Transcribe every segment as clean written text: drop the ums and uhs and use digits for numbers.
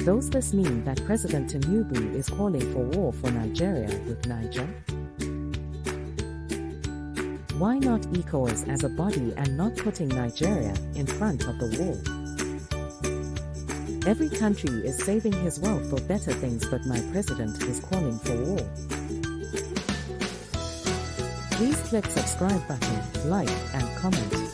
Does this mean that President Tinubu is calling for war for Nigeria with Niger? Why not ECOWAS as a body and not putting Nigeria in front of the wall? Every country is saving his wealth for better things, but my president is calling for war. Please click subscribe button, like and comment.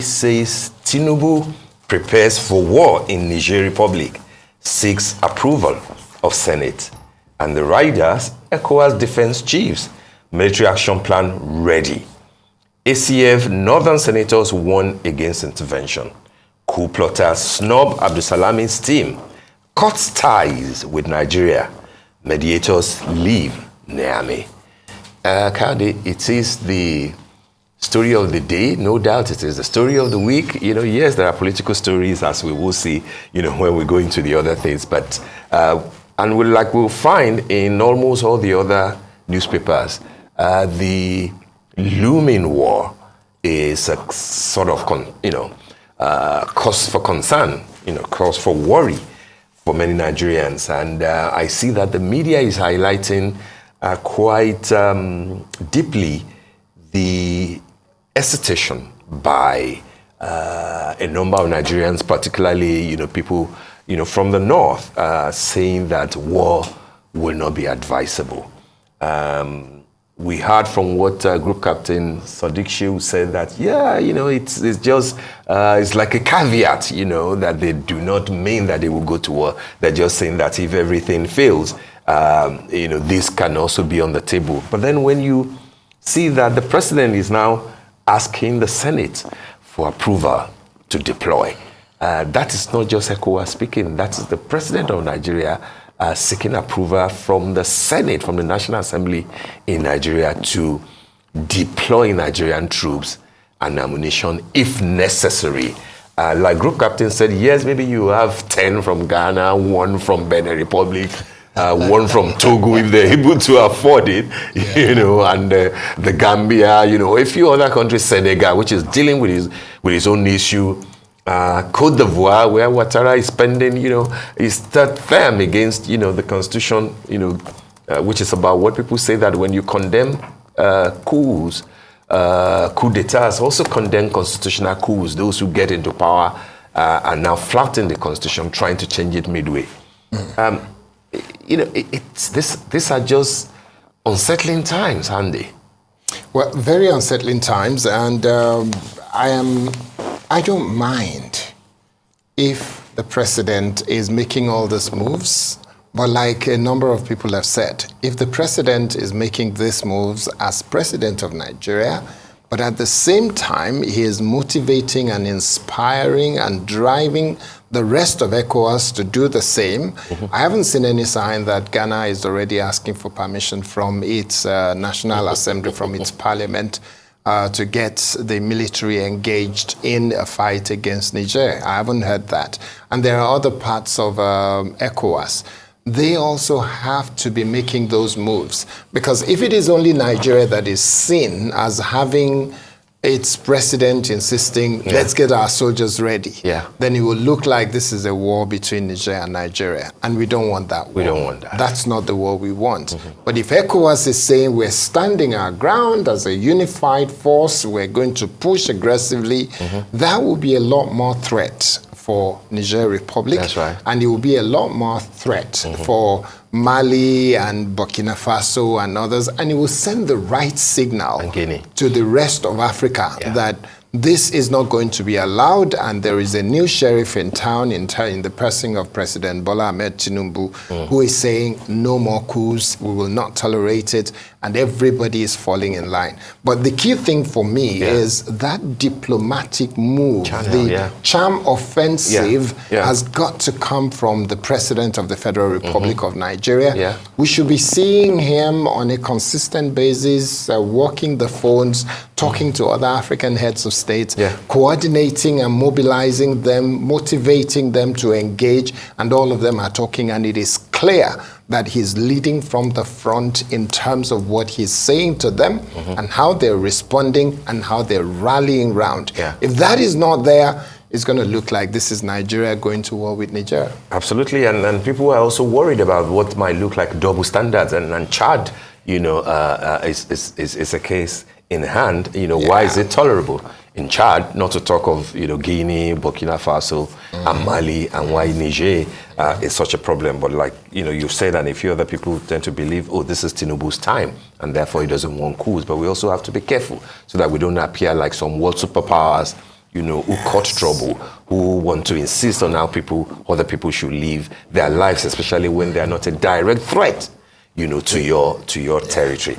Says Tinubu prepares for war in Niger Republic, seeks approval of Senate, and the riders, ECOWAS defense chiefs, military action plan ready. ACF Northern senators warn against intervention. Coup plotters snub Abdulsalami's team, cuts ties with Nigeria. Mediators leave Niamey. Kade, it is the story of the day, no doubt. It is the story of the week. Yes, there are political stories, as we will see, when we go into the other things. But and we'll find in almost all the other newspapers, the looming war is a sort of cause for concern, cause for worry for many Nigerians. And I see that the media is highlighting quite deeply the hesitation by a number of Nigerians, particularly people from the north, saying that war will not be advisable. We heard from what Group Captain Sadiq Shehu said that it's just it's like a caveat, that they do not mean that they will go to war. They're just saying that if everything fails, this can also be on the table. But then when you see that the president is now asking the Senate for approval to deploy, that is not just ECOWAS speaking. That is the president of Nigeria seeking approval from the Senate, from the National Assembly in Nigeria, to deploy Nigerian troops and ammunition if necessary. Like Group Captain said, yes, maybe you have 10 from Ghana, 1 from Benin Republic, 1 from Togo if they're able to afford it, and the Gambia, a few other countries, Senegal, which is dealing with his own issue. Côte d'Ivoire, where Ouattara is spending, is that firm against, the constitution, which is about what people say that when you condemn coups, coup d'etats, also condemn constitutional coups. Those who get into power are now flouting the constitution, trying to change it midway. These are just unsettling times, Andy. Well, very unsettling times, and I don't mind if the president is making all these moves, but like a number of people have said, if the president is making these moves as president of Nigeria, but at the same time, he is motivating and inspiring and driving the rest of ECOWAS to do the same. I haven't seen any sign that Ghana is already asking for permission from its National Assembly, from its parliament, to get the military engaged in a fight against Niger. I haven't heard that. And there are other parts of ECOWAS. They also have to be making those moves. Because if it is only Nigeria that is seen as having its president insisting, let's get our soldiers ready, then it will look like this is a war between Niger and Nigeria. And we don't want that war. We don't want that. That's not the war we want. But if ECOWAS is saying we're standing our ground as a unified force, we're going to push aggressively, that will be a lot more threat for Niger Republic. That's right. And it will be a lot more threat for Mali and Burkina Faso and others, and it will send the right signal to the rest of Africa that this is not going to be allowed, and there is a new sheriff in town in the person of President Bola Ahmed Tinubu, who is saying no more coups, we will not tolerate it, and everybody is falling in line. But the key thing for me is that diplomatic move, the charm offensive has got to come from the President of the Federal Republic of Nigeria. We should be seeing him on a consistent basis, working the phones, talking to other African heads of state, coordinating and mobilizing them, motivating them to engage, and all of them are talking, and it is clear that he's leading from the front in terms of what he's saying to them and how they're responding and how they're rallying round. Yeah. If that is not there, it's going to look like this is Nigeria going to war with Niger. Absolutely, and people are also worried about what might look like double standards, and Chad, is a case in hand. Why is it tolerable in Chad? Not to talk of Guinea, Burkina Faso, and Mali, and why Niger is such a problem. But like you've said, and a few other people tend to believe, oh, this is Tinubu's time, and therefore he doesn't want coups. But we also have to be careful so that we don't appear like some world superpowers, who caught trouble, who want to insist on how other people should live their lives, especially when they are not a direct threat, to your territory.